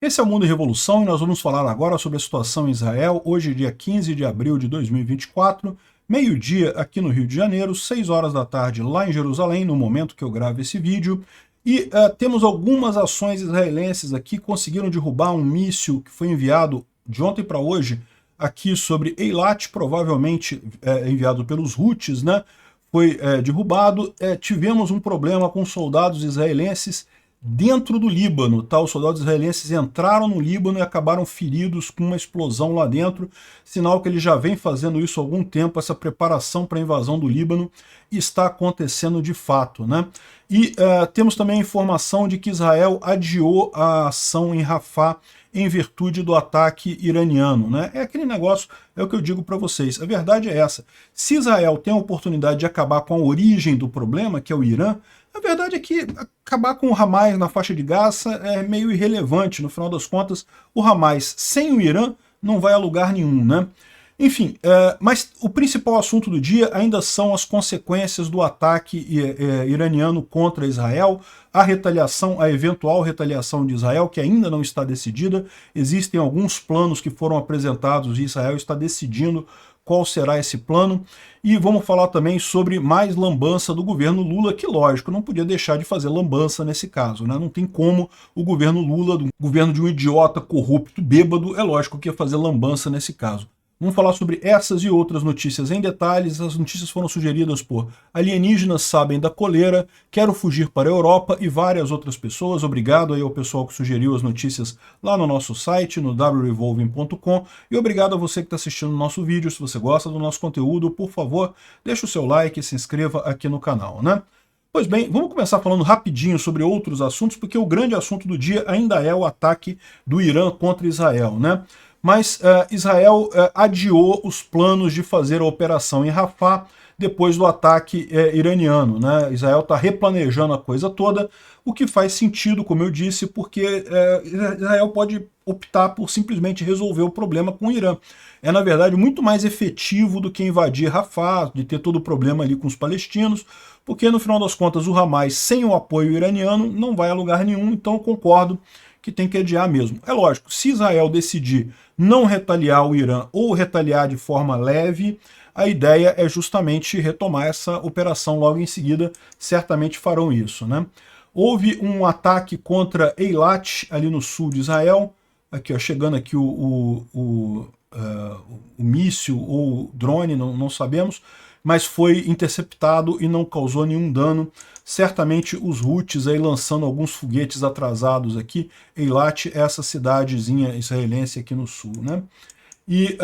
Esse é o Mundo em Revolução e nós vamos falar agora sobre a situação em Israel, hoje dia 15 de abril de 2024, meio-dia aqui no Rio de Janeiro, 6 horas da tarde lá em Jerusalém, no momento que eu gravo esse vídeo. E temos algumas ações israelenses aqui, conseguiram derrubar um míssil que foi enviado de ontem para hoje aqui sobre Eilat, provavelmente enviado pelos Houthis, né? Foi derrubado. Tivemos um problema com soldados israelenses dentro do Líbano, tá? Os soldados israelenses entraram no Líbano e acabaram feridos com uma explosão lá dentro, sinal que ele já vem fazendo isso há algum tempo, essa preparação para a invasão do Líbano está acontecendo de fato, né? E temos também a informação de que Israel adiou a ação em Rafah em virtude do ataque iraniano, né? É aquele negócio, é o que eu digo para vocês, a verdade é essa. Se Israel tem a oportunidade de acabar com a origem do problema, que é o Irã, a verdade é que acabar com o Hamas na faixa de Gaza é meio irrelevante. No final das contas, o Hamas sem o Irã não vai a lugar nenhum, né? Enfim, mas o principal assunto do dia ainda são as consequências do ataque iraniano contra Israel, a retaliação, a eventual retaliação de Israel, que ainda não está decidida. Existem alguns planos que foram apresentados e Israel está decidindo qual será esse plano. E vamos falar também sobre mais lambança do governo Lula, que lógico, não podia deixar de fazer lambança nesse caso, né? Não tem como o governo Lula, do governo de um idiota corrupto, bêbado, é lógico que ia fazer lambança nesse caso. Vamos falar sobre essas e outras notícias em detalhes. As notícias foram sugeridas por Alienígenas Sabem da Coleira, Quero Fugir para a Europa e várias outras pessoas. Obrigado aí ao pessoal que sugeriu as notícias lá no nosso site, no wrevolving.com. E obrigado a você que está assistindo o nosso vídeo. Se você gosta do nosso conteúdo, por favor, deixa o seu like e se inscreva aqui no canal, né? Pois bem, vamos começar falando rapidinho sobre outros assuntos, porque o grande assunto do dia ainda é o ataque do Irã contra Israel, né? Mas Israel adiou os planos de fazer a operação em Rafah depois do ataque iraniano, né? Israel está replanejando a coisa toda, o que faz sentido, como eu disse, porque Israel pode optar por simplesmente resolver o problema com o Irã. É, na verdade, muito mais efetivo do que invadir Rafah, de ter todo o problema ali com os palestinos, porque, no final das contas, o Hamas, sem o apoio iraniano, não vai a lugar nenhum, então eu concordo que tem que adiar mesmo. É lógico, se Israel decidir não retaliar o Irã ou retaliar de forma leve, a ideia é justamente retomar essa operação logo em seguida, certamente farão isso, né? Houve um ataque contra Eilat, ali no sul de Israel, aqui ó, chegando aqui o míssil ou drone, não sabemos, mas foi interceptado e não causou nenhum dano. Certamente os Houthis aí lançando alguns foguetes atrasados aqui. Eilat é essa cidadezinha israelense aqui no sul, né? E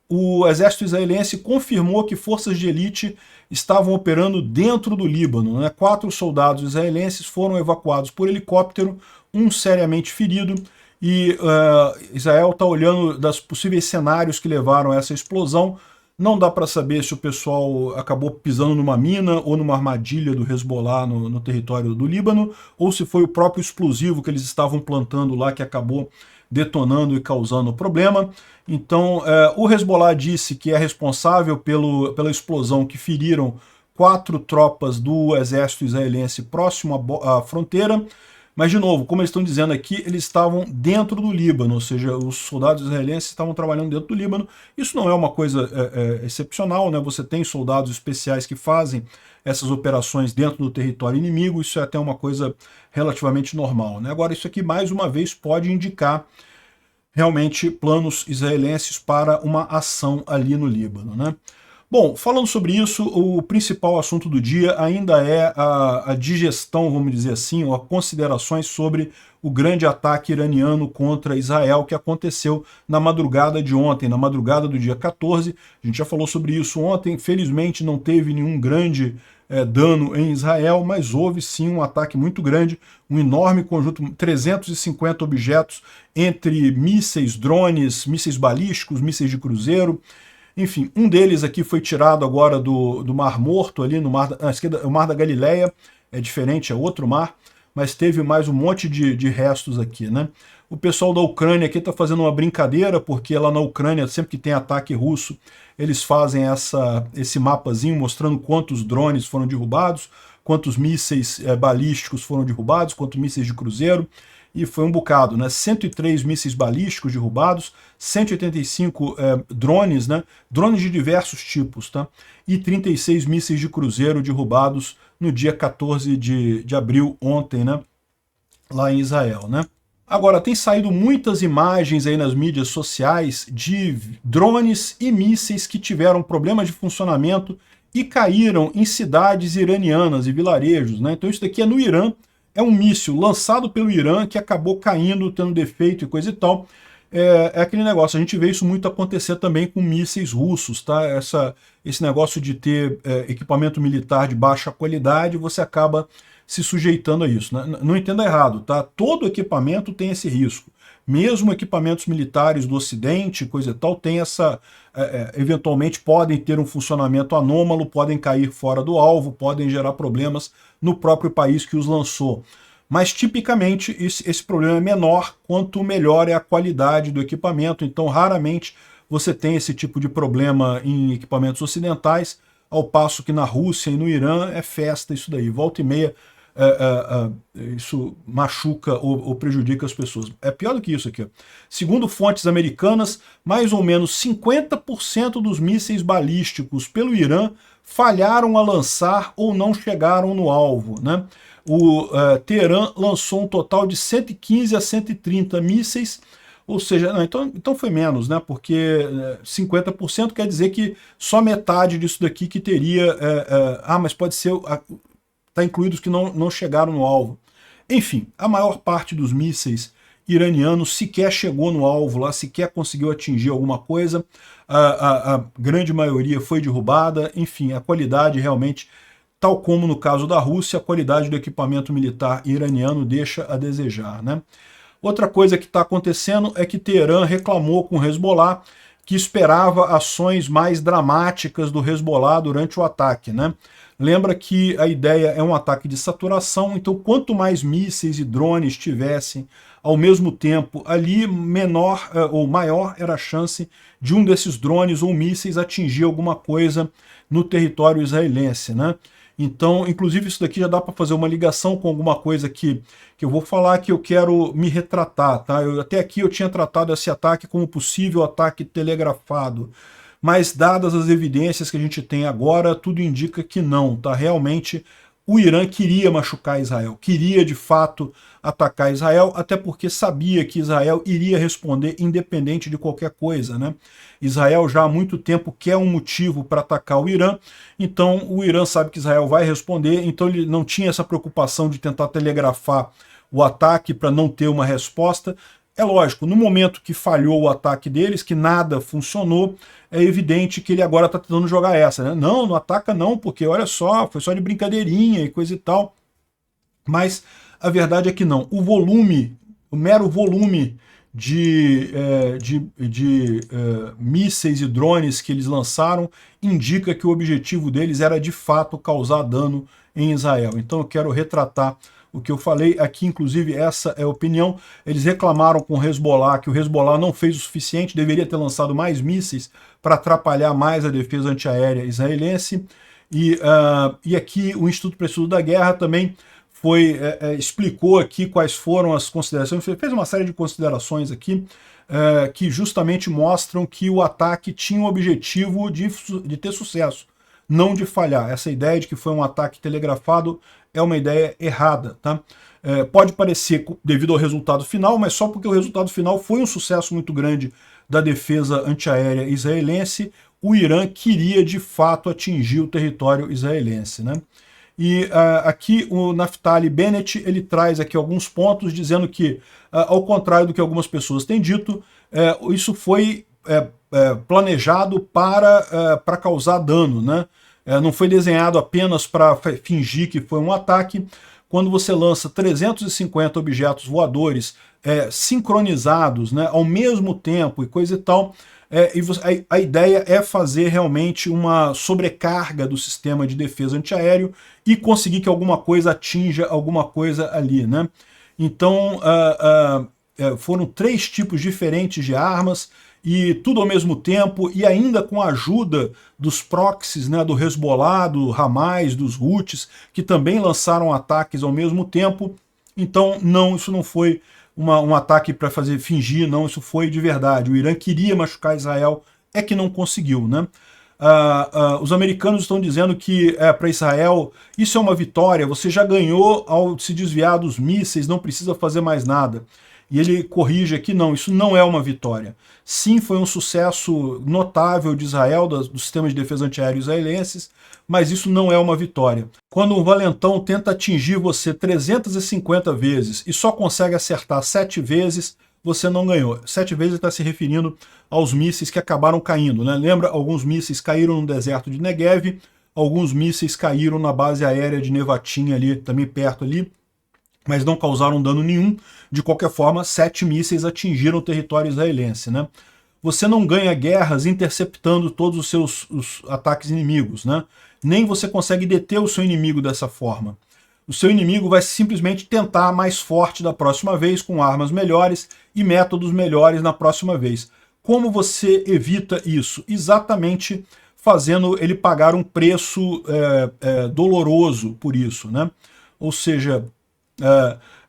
o exército israelense confirmou que forças de elite estavam operando dentro do Líbano, né? 4 soldados israelenses foram evacuados por helicóptero, um seriamente ferido, e Israel está olhando das possíveis cenários que levaram a essa explosão. Não dá para saber se o pessoal acabou pisando numa mina ou numa armadilha do Hezbollah no território do Líbano, ou se foi o próprio explosivo que eles estavam plantando lá que acabou detonando e causando o problema. Então, o Hezbollah disse que é responsável pela explosão que feriram 4 tropas do exército israelense próximo à fronteira. Mas, de novo, como eles estão dizendo aqui, eles estavam dentro do Líbano, ou seja, os soldados israelenses estavam trabalhando dentro do Líbano. Isso não é uma coisa excepcional, né? Você tem soldados especiais que fazem essas operações dentro do território inimigo, isso é até uma coisa relativamente normal, né? Agora, isso aqui, mais uma vez, pode indicar realmente planos israelenses para uma ação ali no Líbano, né? Bom, falando sobre isso, o principal assunto do dia ainda é a digestão, vamos dizer assim, ou considerações sobre o grande ataque iraniano contra Israel que aconteceu na madrugada de ontem, na madrugada do dia 14. A gente já falou sobre isso ontem, felizmente não teve nenhum grande dano em Israel, mas houve sim um ataque muito grande, um enorme conjunto, 350 objetos, entre mísseis, drones, mísseis balísticos, mísseis de cruzeiro. Enfim, um deles aqui foi tirado agora do Mar Morto, ali no mar, à esquerda, o Mar da Galileia, é diferente, é outro mar, mas teve mais um monte de restos aqui, né? O pessoal da Ucrânia aqui está fazendo uma brincadeira, porque lá na Ucrânia, sempre que tem ataque russo, eles fazem esse mapazinho mostrando quantos drones foram derrubados, quantos mísseis balísticos foram derrubados, quantos mísseis de cruzeiro. e foi um bocado, né? 103 mísseis balísticos derrubados, 185 drones, né? Drones de diversos tipos, tá? E 36 mísseis de cruzeiro derrubados no dia 14 de abril, ontem, né? Lá em Israel, né? Agora, tem saído muitas imagens aí nas mídias sociais de drones e mísseis que tiveram problemas de funcionamento e caíram em cidades iranianas e vilarejos, né? Então isso daqui é no Irã, é um míssil lançado pelo Irã que acabou caindo, tendo defeito e coisa e tal. É aquele negócio, a gente vê isso muito acontecer também com mísseis russos, tá? Esse negócio de ter equipamento militar de baixa qualidade, você acaba se sujeitando a isso, né? Não entenda errado, tá? Todo equipamento tem esse risco. Mesmo equipamentos militares do Ocidente, coisa e tal, tem eventualmente podem ter um funcionamento anômalo, podem cair fora do alvo, podem gerar problemas no próprio país que os lançou. Mas tipicamente esse problema é menor quanto melhor é a qualidade do equipamento, então raramente você tem esse tipo de problema em equipamentos ocidentais, ao passo que na Rússia e no Irã é festa isso daí, volta e meia isso machuca ou prejudica as pessoas. É pior do que isso aqui. Segundo fontes americanas, mais ou menos 50% dos mísseis balísticos pelo Irã falharam a lançar ou não chegaram no alvo, né? O Teherã lançou um total de 115 a 130 mísseis, ou seja, não, então foi menos, né? Porque 50% quer dizer que só metade disso daqui que teria... mas pode ser... Está incluídos que não chegaram no alvo. Enfim, a maior parte dos mísseis iranianos sequer chegou no alvo lá, sequer conseguiu atingir alguma coisa. A grande maioria foi derrubada. Enfim, a qualidade realmente, tal como no caso da Rússia, a qualidade do equipamento militar iraniano deixa a desejar, né? Outra coisa que está acontecendo é que Teherã reclamou com o Hezbollah que esperava ações mais dramáticas do Hezbollah durante o ataque, né? Lembra que a ideia é um ataque de saturação, então quanto mais mísseis e drones tivessem ao mesmo tempo ali, menor ou maior era a chance de um desses drones ou mísseis atingir alguma coisa no território israelense, né? Então, inclusive isso daqui já dá para fazer uma ligação com alguma coisa que eu vou falar que eu quero me retratar, tá? Até aqui eu tinha tratado esse ataque como possível ataque telegrafado, mas dadas as evidências que a gente tem agora, tudo indica que não, tá? Realmente o Irã queria machucar Israel, queria de fato atacar Israel, até porque sabia que Israel iria responder independente de qualquer coisa, né? Israel já há muito tempo quer um motivo para atacar o Irã, então o Irã sabe que Israel vai responder, então ele não tinha essa preocupação de tentar telegrafar o ataque para não ter uma resposta. É lógico, no momento que falhou o ataque deles, que nada funcionou, é evidente que ele agora está tentando jogar essa, né? Não ataca não, porque olha só, foi só de brincadeirinha e coisa e tal. Mas a verdade é que não. O mero volume de mísseis e drones que eles lançaram indica que o objetivo deles era de fato causar dano em Israel. Então eu quero retratar o que eu falei aqui, inclusive essa é a opinião. Eles reclamaram com o Hezbollah que o Hezbollah não fez o suficiente, deveria ter lançado mais mísseis para atrapalhar mais a defesa antiaérea israelense. E aqui o Instituto para Estudo da Guerra também explicou aqui quais foram as considerações, fez uma série de considerações aqui que justamente mostram que o ataque tinha o objetivo de ter sucesso, não de falhar. Essa ideia de que foi um ataque telegrafado é uma ideia errada, tá? Pode parecer devido ao resultado final, mas só porque o resultado final foi um sucesso muito grande da defesa antiaérea israelense, o Irã queria de fato atingir o território israelense, né? E aqui o Naftali Bennett ele traz aqui alguns pontos dizendo que, ao contrário do que algumas pessoas têm dito, isso foi planejado para causar dano, né? Não foi desenhado apenas para fingir que foi um ataque. Quando você lança 350 objetos voadores sincronizados, né, ao mesmo tempo e coisa e tal, a ideia é fazer realmente uma sobrecarga do sistema de defesa antiaéreo e conseguir que alguma coisa atinja alguma coisa ali, né? Então, foram 3 tipos diferentes de armas, e tudo ao mesmo tempo, e ainda com a ajuda dos proxies, né, do Hezbollah, do Hamas, dos Houthis, que também lançaram ataques ao mesmo tempo. Então, não, isso não foi um ataque para fazer fingir, não, isso foi de verdade. O Irã queria machucar Israel, é que não conseguiu, né? Os americanos estão dizendo que para Israel isso é uma vitória, você já ganhou ao se desviar dos mísseis, não precisa fazer mais nada. E ele corrige aqui, não, isso não é uma vitória. Sim, foi um sucesso notável de Israel, do sistema de defesa antiaéreo israelenses, mas isso não é uma vitória. Quando um valentão tenta atingir você 350 vezes e só consegue acertar 7 vezes, você não ganhou. 7 vezes está se referindo aos mísseis que acabaram caindo, né? Lembra, alguns mísseis caíram no deserto de Negev, alguns mísseis caíram na base aérea de Nevatim ali, também perto ali, mas não causaram dano nenhum. De qualquer forma, 7 mísseis atingiram o território israelense, né? Você não ganha guerras interceptando todos os seus ataques inimigos, né? Nem você consegue deter o seu inimigo dessa forma. O seu inimigo vai simplesmente tentar mais forte da próxima vez, com armas melhores e métodos melhores na próxima vez. Como você evita isso? Exatamente fazendo ele pagar um preço doloroso por isso, né? Ou seja,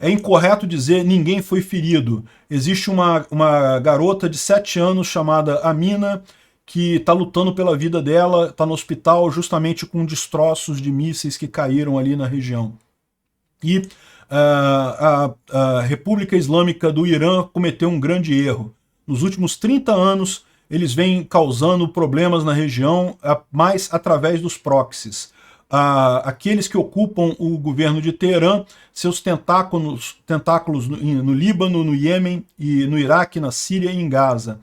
é incorreto dizer ninguém foi ferido. Existe uma garota de 7 anos chamada Amina, que está lutando pela vida dela, está no hospital justamente com destroços de mísseis que caíram ali na região. E a República Islâmica do Irã cometeu um grande erro. Nos últimos 30 anos, eles vêm causando problemas na região, mais através dos proxies. Aqueles que ocupam o governo de Teherã, seus tentáculos no Líbano, no Iêmen, e no Iraque, na Síria e em Gaza.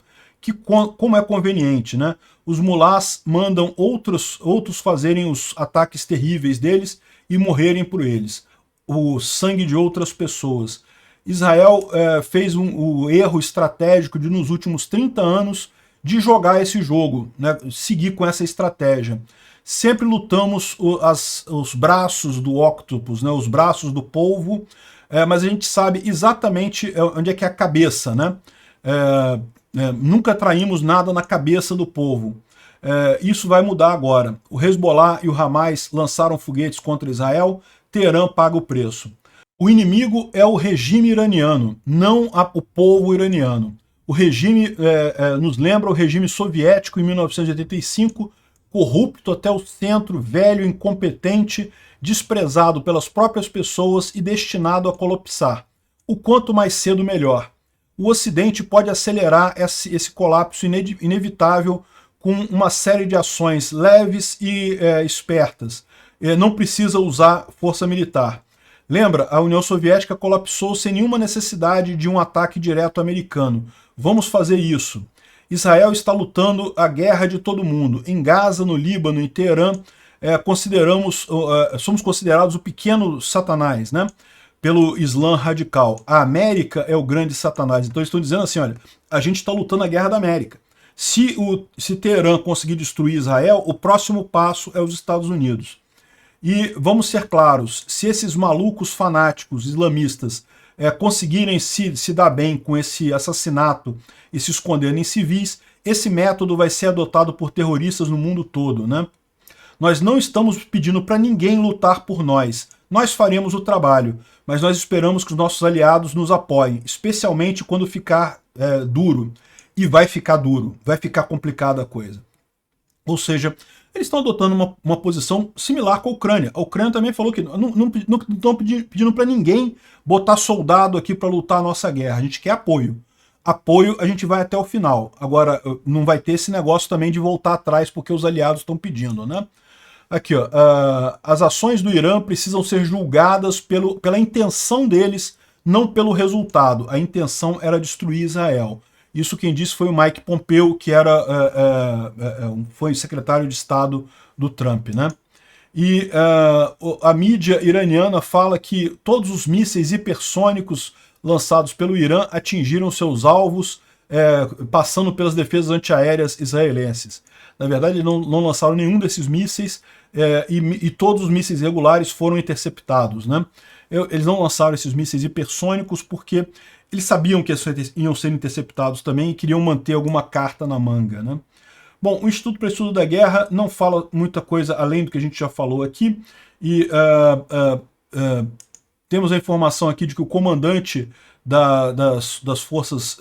Como é conveniente, né? Os mulás mandam outros fazerem os ataques terríveis deles e morrerem por eles. O sangue de outras pessoas. Israel fez o erro estratégico de, nos últimos 30 anos, de jogar esse jogo, né? Seguir com essa estratégia. Sempre lutamos os braços do octopus, né? Os braços do polvo, mas a gente sabe exatamente onde é que é a cabeça, né? Nunca traímos nada na cabeça do povo. Isso vai mudar agora. O Hezbollah e o Hamas lançaram foguetes contra Israel, Teherã paga o preço. O inimigo é o regime iraniano, não o povo iraniano. O regime nos lembra o regime soviético em 1985, corrupto até o centro, velho, incompetente, desprezado pelas próprias pessoas e destinado a colapsar. O quanto mais cedo, melhor. O Ocidente pode acelerar esse colapso inevitável com uma série de ações leves e espertas. Não precisa usar força militar. Lembra, a União Soviética colapsou sem nenhuma necessidade de um ataque direto americano. Vamos fazer isso. Israel está lutando a guerra de todo mundo. Em Gaza, no Líbano, em Teherã, somos considerados o pequeno Satanás, né? Pelo Islã radical. A América é o grande Satanás. Então eles estão dizendo assim, olha, a gente está lutando a guerra da América. Se Teherã conseguir destruir Israel, o próximo passo é os Estados Unidos. E vamos ser claros, se esses malucos fanáticos islamistas conseguirem se dar bem com esse assassinato e se esconderem em civis, esse método vai ser adotado por terroristas no mundo todo, né? Nós não estamos pedindo para ninguém lutar por nós. Nós faremos o trabalho, mas nós esperamos que os nossos aliados nos apoiem, especialmente quando ficar duro. E vai ficar duro, vai ficar complicada a coisa. Ou seja, eles estão adotando uma posição similar com a Ucrânia. A Ucrânia também falou que não estão pedindo para ninguém botar soldado aqui para lutar a nossa guerra. A gente quer apoio. Apoio a gente vai até o final. Agora, não vai ter esse negócio também de voltar atrás porque os aliados estão pedindo, né? Aqui, ó, as ações do Irã precisam ser julgadas pela intenção deles, não pelo resultado. A intenção era destruir Israel. Isso quem disse foi o Mike Pompeo, que foi secretário de Estado do Trump, né? E a mídia iraniana fala que todos os mísseis hipersônicos lançados pelo Irã atingiram seus alvos, passando pelas defesas antiaéreas israelenses. Na verdade, não lançaram nenhum desses mísseis, e todos os mísseis regulares foram interceptados, né? Eles não lançaram esses mísseis hipersônicos porque eles sabiam que iam ser interceptados também e queriam manter alguma carta na manga, né? Bom, o Instituto para Estudo da Guerra não fala muita coisa além do que a gente já falou aqui, e temos a informação aqui de que o comandante das forças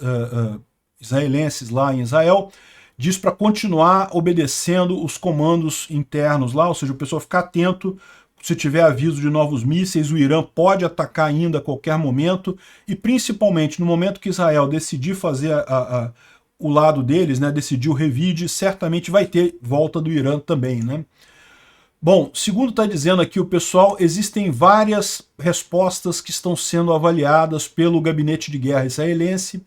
israelenses lá em Israel, diz para continuar obedecendo os comandos internos lá, ou seja, o pessoal ficar atento. Se tiver aviso de novos mísseis, o Irã pode atacar ainda a qualquer momento, e principalmente no momento que Israel decidir fazer o lado deles, né, decidir o revide, certamente vai ter volta do Irã também, né? Bom, segundo está dizendo aqui o pessoal, existem várias respostas que estão sendo avaliadas pelo gabinete de guerra israelense.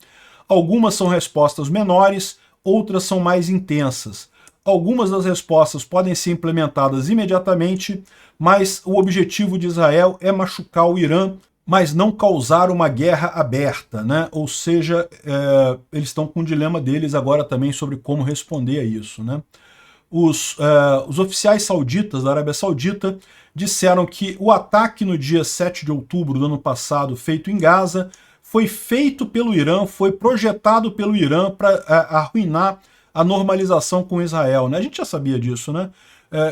Algumas são respostas menores, outras são mais intensas. Algumas das respostas podem ser implementadas imediatamente, mas o objetivo de Israel é machucar o Irã, mas não causar uma guerra aberta, né? Ou seja, eles estão com o dilema deles agora também sobre como responder a isso, né? Os oficiais sauditas da Arábia Saudita disseram que o ataque no dia 7 de outubro do ano passado, feito em Gaza, foi feito pelo Irã, foi projetado pelo Irã para arruinar a normalização com Israel, né? A gente já sabia disso, né?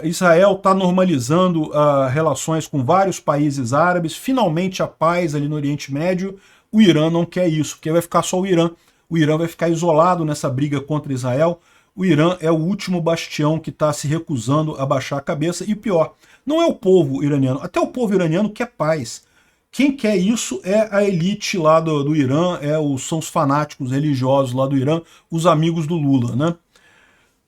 Israel está normalizando relações com vários países árabes, finalmente a paz ali no Oriente Médio. O Irã não quer isso, porque vai ficar só o Irã. O Irã vai ficar isolado nessa briga contra Israel. O Irã é o último bastião que está se recusando a baixar a cabeça, e pior, não é o povo iraniano, até o povo iraniano quer paz. Quem quer isso é a elite lá do Irã, são os fanáticos religiosos lá do Irã, os amigos do Lula, né?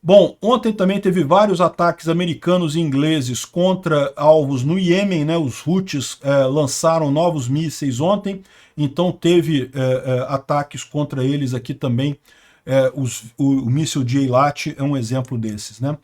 Bom, ontem também teve vários ataques americanos e ingleses contra alvos no Iêmen, né? Os Houthis lançaram novos mísseis ontem, então teve ataques contra eles aqui também. O míssil de Eilat é um exemplo desses, né?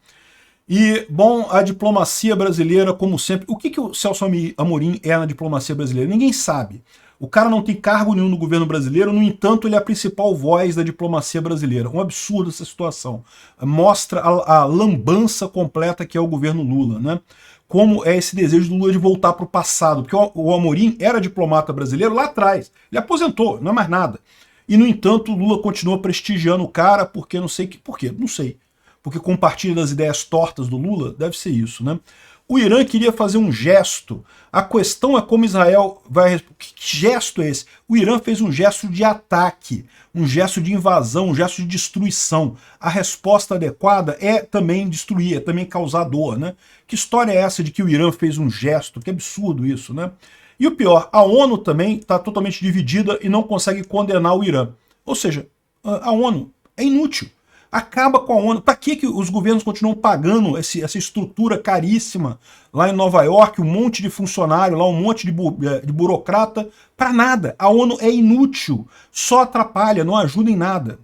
E, bom, a diplomacia brasileira, como sempre... O que o Celso Amorim é na diplomacia brasileira? Ninguém sabe. O cara não tem cargo nenhum no governo brasileiro, no entanto, ele é a principal voz da diplomacia brasileira. Um absurdo essa situação. Mostra a lambança completa que é o governo Lula, né? Como é esse desejo do Lula de voltar para o passado. Porque o Amorim era diplomata brasileiro lá atrás. Ele aposentou, não é mais nada. E, no entanto, o Lula continua prestigiando o cara porque não sei por quê. Não sei. Porque compartilha das ideias tortas do Lula? Deve ser isso, né? O Irã queria fazer um gesto. A questão é como Israel vai... Que gesto é esse? O Irã fez um gesto de ataque, um gesto de invasão, um gesto de destruição. A resposta adequada é também destruir, é também causar dor, né? Que história é essa de que o Irã fez um gesto? Que absurdo isso, né? E o pior, a ONU também está totalmente dividida e não consegue condenar o Irã. Ou seja, a ONU é inútil. Acaba com a ONU. Para que os governos continuam pagando essa estrutura caríssima lá em Nova York, um monte de funcionário lá, um monte de burocrata? Para nada. A ONU é inútil, só atrapalha, não ajuda em nada.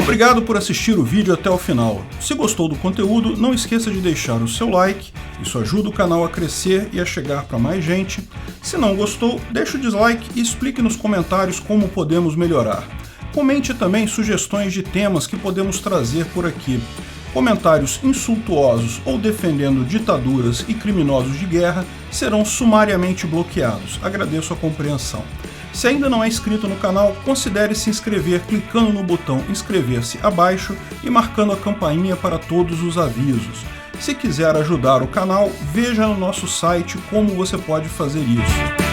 Obrigado por assistir o vídeo até o final. Se gostou do conteúdo, não esqueça de deixar o seu like, isso ajuda o canal a crescer e a chegar para mais gente. Se não gostou, deixe o dislike e explique nos comentários como podemos melhorar. Comente também sugestões de temas que podemos trazer por aqui. Comentários insultuosos ou defendendo ditaduras e criminosos de guerra serão sumariamente bloqueados. Agradeço a compreensão. Se ainda não é inscrito no canal, considere se inscrever clicando no botão inscrever-se abaixo e marcando a campainha para todos os avisos. Se quiser ajudar o canal, veja no nosso site como você pode fazer isso.